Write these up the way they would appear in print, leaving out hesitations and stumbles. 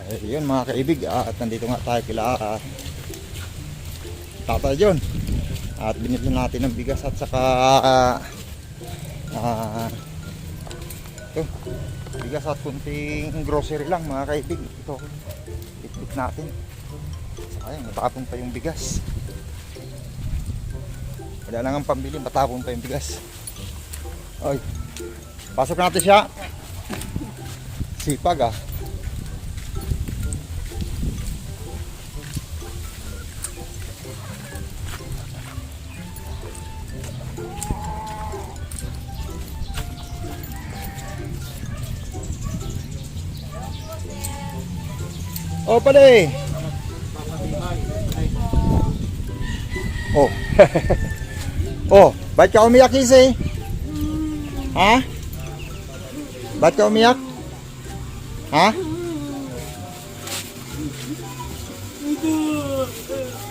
Yun mga kaibig, at nandito nga tayo kila Tatay John. At binili natin ng bigas at saka ito, bigas at kunting grocery lang mga kaibig. Ito, itbit natin. Sayang, matapon pa yung bigas. Wala lang ang pambili, matapon pa yung bigas. Oy, pasok natin siya. Sipag ah. Oh, pala. Oh. Oh, ba't ka umiyak, Kisi? Ha? Ba't ka umiyak? Ha?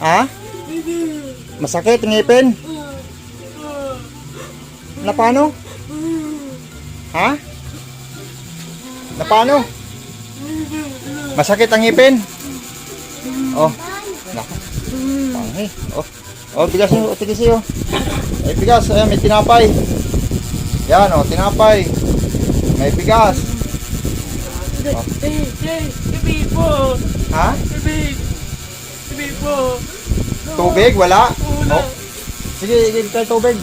Ha? Masakit ang ngipin? Na paano? Ha? Na paano? Masakit ang ngipin? Oh. Nako. Panghi. Oh. Oh, bigas yung tigisi oh. May bigas, ayan, may tinapay. Yan oh, tinapay. May bigas. Oh. Ha? Tubig, wala? Oh. Sige, igil tayo tubig.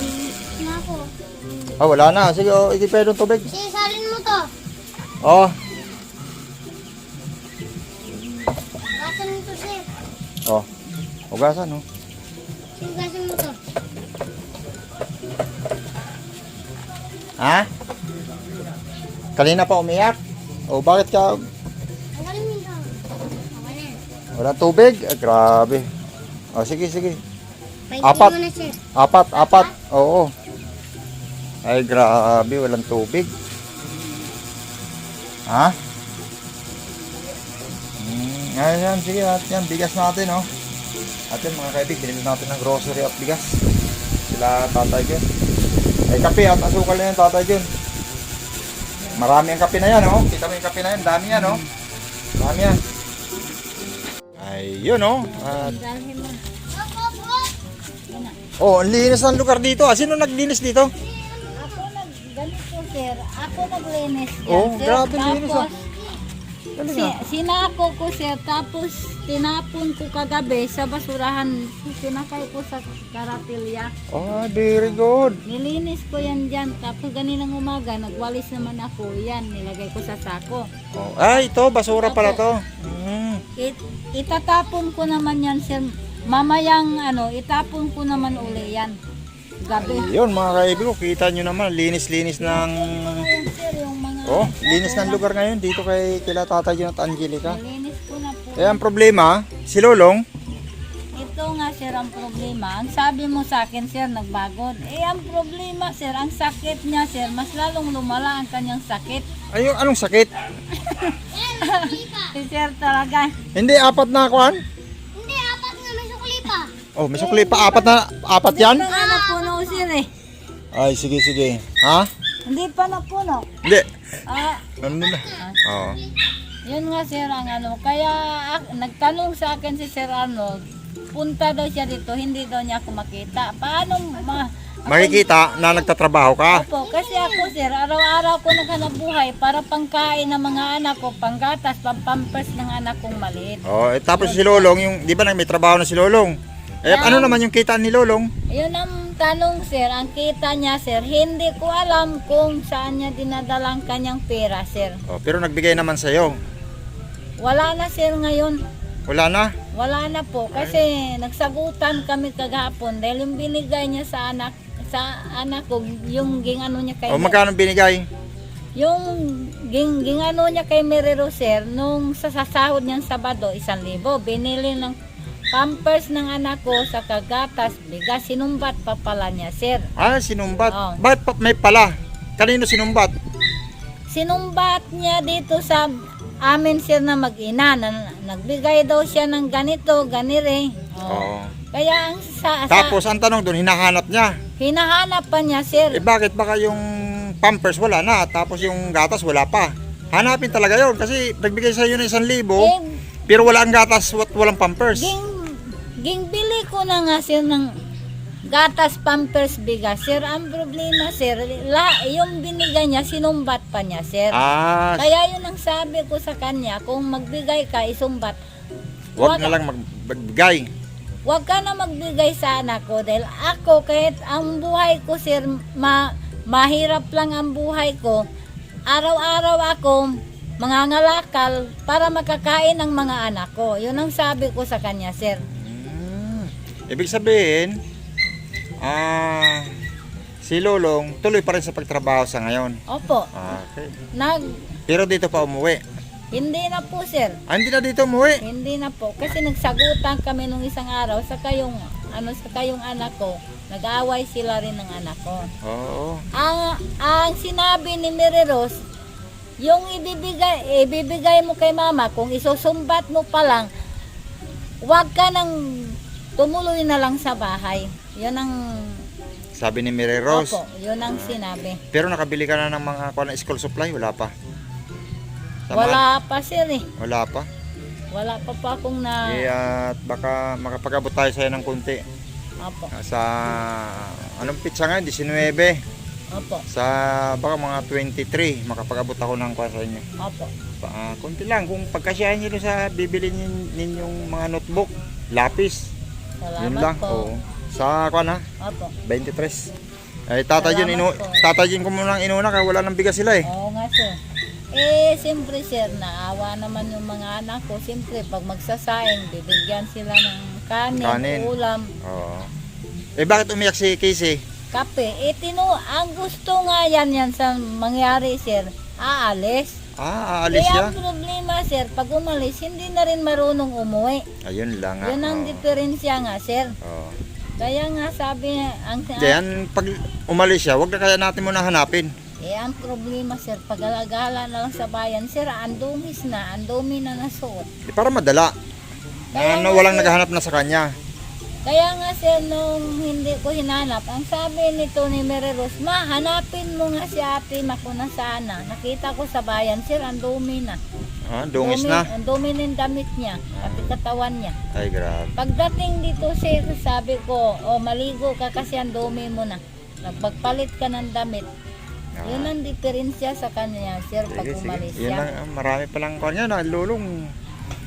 Oh, wala na. Sige, oh, igil tayo tubig. Sige, salin mo to. Oh. Gasan mo to, sir. Oh. Hugasan, oh. Sige, gasan mo to. Ha? Kanina pa umiyak? O bakit ka Ang galing mo ito. Okay na. wala tubig? Ah, grabe. O sige, sige. Paigtin Apat. mo na, sir. Apat. Oo. Ay grabe, walang tubig. Ha? Ayan, sige. At yan, bigas natin, oh. At yan, mga kaibig, binili natin ng grocery at bigas. Sila Tatay John. Ay, kape at asukal na yan, Tatay John. Marami ang kape na yan, oh. Kita mo yung kape na yan, dami yan, oh. Dami yan. Ay, yun, oh. At Dalhin mo. oh, ang linis ng lugar dito. Ah, sino naglinis dito? Ako ganito, sir. Ako naglinis yan, Oh, sir. grabe linis, ah. Tapos, Talaga. sinako ko, sir. Tapos, tinapon ko kagabi sa basurahan. Sinakay ko sa karatilya. Oh, very good. Nilinis ko yan dyan. Tapos, ganinang umaga, nagwalis naman ako. Yan, nilagay ko sa sako. Oh, ay, ito, basura pala to. Itatapon ko naman yan, sir. Mamayang, itapon ko naman uli yan. Gabi. Yun, mga kaibigan ko, kita nyo naman, linis-linis ng... Ayan, sir, yung mga... Oh, linis ng lugar ngayon dito kila Tatay John at Angelica. Nilinis ko na po. Eh, ang problema, si Lolong, Ito nga, sir, ang problema. Ang sabi mo sa akin, sir, nagbagod. Ang problema, sir, ang sakit niya, sir, mas lalong lumala ang kanyang sakit. ay, anong sakit? Si sir talaga. Hindi, apat na akuan? Hindi, apat nga, may sukli pa. Oh, may sukli pa, apat yan? Hindi pa nga napuno, sir, eh. Ay, sige, sige. Ha? Hindi pa napuno. Hindi. Ah, Ano na? Oo. yun nga, sir, ang Kaya, nagtanong sa akin si Sir Arnold, punta daw siya dito, hindi daw niya ako makita. Paano Makikita na nagtatrabaho ka. Opo, kasi ako, sir, araw-araw ko naghanap buhay para pangkain ng mga anak ko, panggatas, pampampers ng anak kong maliit. Oh, eh, tapos si Lolong, yung, di ba may trabaho na si Lolong? Eh, ano naman yung kita ni Lolong? Yun ang tanong, sir, ang kita niya, sir, hindi ko alam kung saan niya dinadalang kanyang pera, sir. Oh, pero nagbigay naman sa'yo. Wala na, sir, ngayon. Wala na? Wala na po, kasi nagsagutan kami kagahapon dahil yung binigay niya sa anak ko, yung gingano niya kay O, magkano binigay? yung gingano niya kay Merero, sir, nung sa sasahod niyang Sabado, 1,000. Binili ng pampers ng anak ko sa kagatas, bigas, sinumbat pa pala niya, sir. Ah, sinumbat. Oo. Bakit may pala? Kanino sinumbat? Sinumbat niya dito sa amin, sir, na mag-ina. Nagbigay daw siya ng ganito, ganire. Oo. Kaya ang Tapos, ang tanong doon, hinahanap niya. hinahanap pa niya, sir. Eh, bakit baka yung pampers wala na, tapos yung gatas wala pa? Hanapin talaga yon kasi nagbigay sa iyo ng 1,000 Eh, pero wala ang gatas at walang pampers. ging bili ko na nga sir ng gatas, pampers, bigas. Sir, ang problema sir, yung binigay niya, sinumbat pa niya sir. Ah, Kaya yun ang sabi ko sa kanya, kung magbigay ka, isumbat. wag na lang magbigay. Huwag ka na magbigay sa anak ko dahil ako kahit ang buhay ko sir, mahirap lang ang buhay ko. Araw-araw ako mangangalakal para makakain ng mga anak ko. Yun ang sabi ko sa kanya sir. Ibig sabihin, si Lolong tuloy pa rin sa pagtrabaho sa ngayon. Opo, Okay. pero Pero dito pa umuwi. hindi na po sir. Hindi na dito umuwi. Hindi na po. Kasi nagsagutan kami nung isang araw sa kayong anak ko. Nag-aaway sila rin ng anak ko. Oo. Ang sinabi ni Mary Rose, yung ibibigay mo kay mama, kung isusumbat mo pa lang, huwag ka nang tumuloy na lang sa bahay. Yun ang Sabi ni Mary Rose. Opo, yun ang sinabi. Pero nakabili ka na ng mga school supply? Wala pa. Tama? Wala pa sir eh. Wala pa. Wala pa po akong na... At baka makapag-abot tayo sa'yo ng kunti. Opo, Sa anong pitsa ngayon? 19. opo, Sa baka mga 23. Makapag-abot ako ng kwa sa inyo. opo. Kunti lang. Kung pagkasyahin nyo sa bibili ninyong mga notebook, lapis. Yun lang. Salamat po. Oo. Sa kwa na? Opo. 23. Ay, tatay Salamat po. tatay ko muna inuna kaya wala nang bigas sila eh. Oo nga sir. Siyempre sir, naawa naman yung mga anak ko. Siyempre, pag magsasaing, bibigyan sila ng kanin. Ulam, Oo. Bakit umiyak si Casey? kape. Ang gusto nga yan sa mangyari sir, aalis. Aalis Kaya siya? ang problema sir, pag umalis, hindi na rin marunong umuwi. Ayun lang nga. Yun ang Oo. diferensya nga sir. Oo. Kaya nga sabi, Diyan, pag umalis siya, wag na kaya natin muna hanapin. ang problema sir, pag alagala na lang sa bayan, sir, ang dumi na nasuot. Para madala. Kaya Na nga, walang sir, naghahanap na sa kanya. Kaya nga sir, nung hindi ko hinanap, ang sabi nito ni Mary Rose, ma, hanapin mo nga si ate Makuna sana. Nakita ko sa bayan, sir, ang dumi na. Dungis na. Ang dumi ng damit niya, pati katawan niya. Ay, grabe. Pagdating dito sir, sabi ko, maligo ka kasi ang dumi mo na. Nagpagpalit ka ng damit. Yun ang diferensya sa kanya, sir, pag Sige, umalis sige. Yun siya. lang, marami palang kanya na lulong.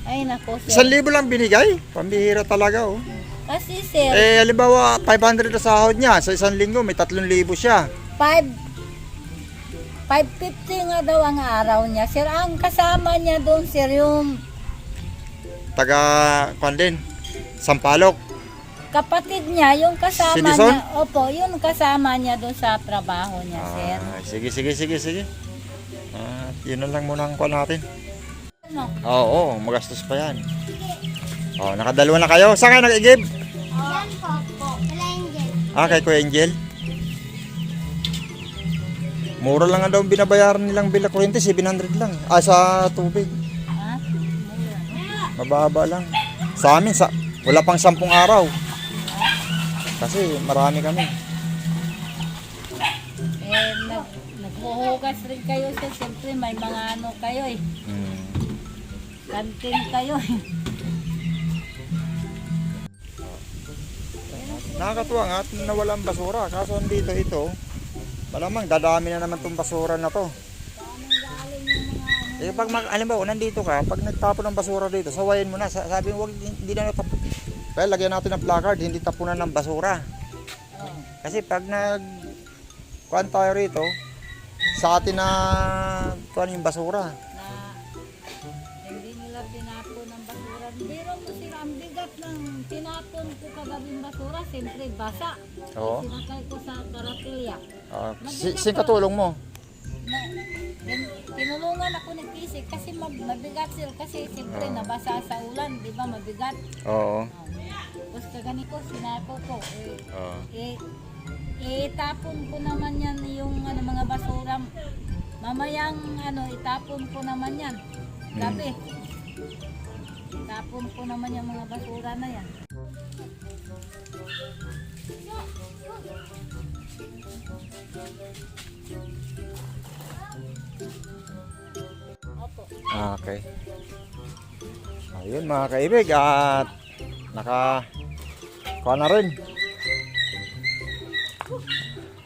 Ay nako sir. 1,000 lang binigay. Pambihira talaga oh. Kasi sir, Halimbawa 500 na sahod niya sa isang linggo, may 3,000 siya. 550 nga daw ang araw niya. Sir, ang kasama niya doon, sir, yung Taga din, Sampalok. kapatid niya, yung kasama Sinison? niya. Opo, yung kasama niya doon sa trabaho niya, sir. Sige. Yun na lang muna ang call natin. Ano? Oo, magastos pa yan. Nakadalawa na kayo. Saan kayo nag-igib? Yan po, Kala Angel. Kay Kuya Angel. Mura lang nga daw binabayaran nilang bill na kuryente, 700 lang. Sa tubig. Ha? Mababa lang. Sa amin, wala pang 10 araw. Kasi marami kami. Naghuhugas rin kayo, sir. Siyempre, may mga ano kayo eh. Kantin kayo eh. Nakakatuwa nga at nawalang basura. Kaso dito ito, malamang dadami na naman tong basura na to. Pag alam ba, nandito ka, pag nagtapon ng basura dito, sawayin mo na. Sabi mo, hindi na natapon. Kaya lagyan natin ng placard, hindi tapunan ng basura. Kasi pag kuhan tayo rito, sa atin na kuhan yung basura. Na hindi nila tinapon ng basura. Pero mo sila, ang bigat ng tinapon ko kagabing basura, siyempre basa. Oo. Sinakay ko sa karatilya. Katulong mo. Tinulungan ako ni Kisik kasi mabigat sila kasi siyempre nabasa sa ulan, di ba mabigat? Oo. Tapos kaganito, sinako ko. Oo. Itapon ko naman yan yung mga basura. Mamayang itapon ko naman yan. Gabi. Itapon ko naman yung mga basura na yan. Opo. Okay. Ayun mga kaibig at kuha na rin.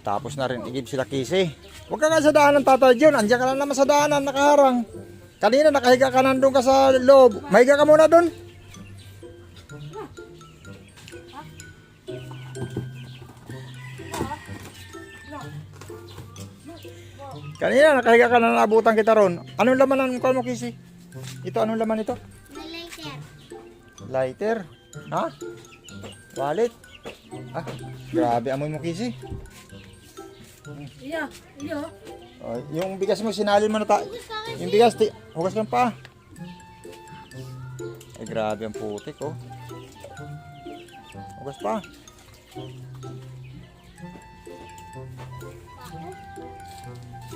Tapos na rin igib sila kisi. Huwag ka nga sa daanan tatay John. Andiyan ka lang naman sa daanan nakaharang. Kanina nakahiga ka nandun ka sa loob. Mahiga ka muna dun. Kanina nakahiga ka na naabutan kita ron. Anong laman ang kuha mo kisi? Ito anong laman ito? Na later. Lighter. Ha? Wallet. Ah, grabe amoy mo kisi. Iya. Iya. Oh, yung bigas mo sinalin mo na yung bigas, hugas ka pa. Ay grabe ang putik oh. Hugas pa.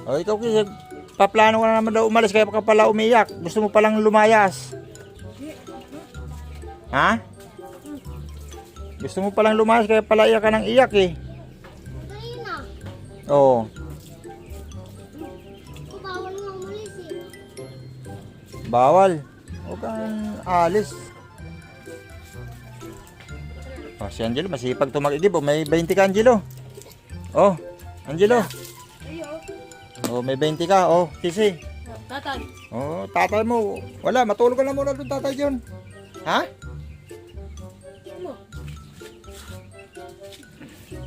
Oh, ikaw kasi paplano ka na naman daw umalis kaya ka pala umiyak. Gusto mo palang lumayas. Ha? Gusto mo palang lumayas kaya pala iyak ka ng iyak eh. Kanina. Oo. Bawal nga umalis eh. Bawal. Huwag kang alis. Oh, si Angelo, masipag tumag-igib. Oh, may 20 ka, Angelo. Oh, Angelo. Oh, may 20 ka. Oh, kisi. Tatay. Oh, tatay mo. Wala, matulog ka na muna doon, tatay John. Ha?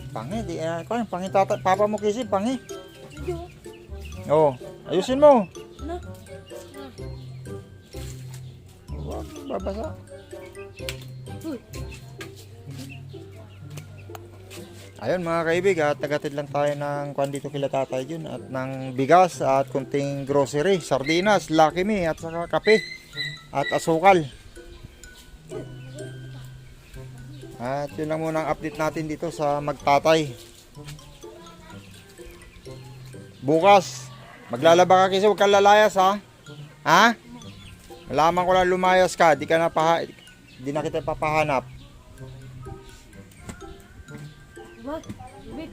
Pangi, di pangi tatay. Papa mo kisi, pangi. Oh, ayusin mo. Huwag babasa. Ayun mga kaibig, at tagatid lang tayo ng kwan dito kila tatay Jun at ng bigas at kunting grocery, sardinas, Lucky Me at saka kape at asukal. At yun lang muna ang update natin dito sa Magtatay. Bukas, maglalaba ka kasi huwag kang lalayas ha. Ha? Malaman ko lang lumayas ka, di na kita papahanap. What? Big.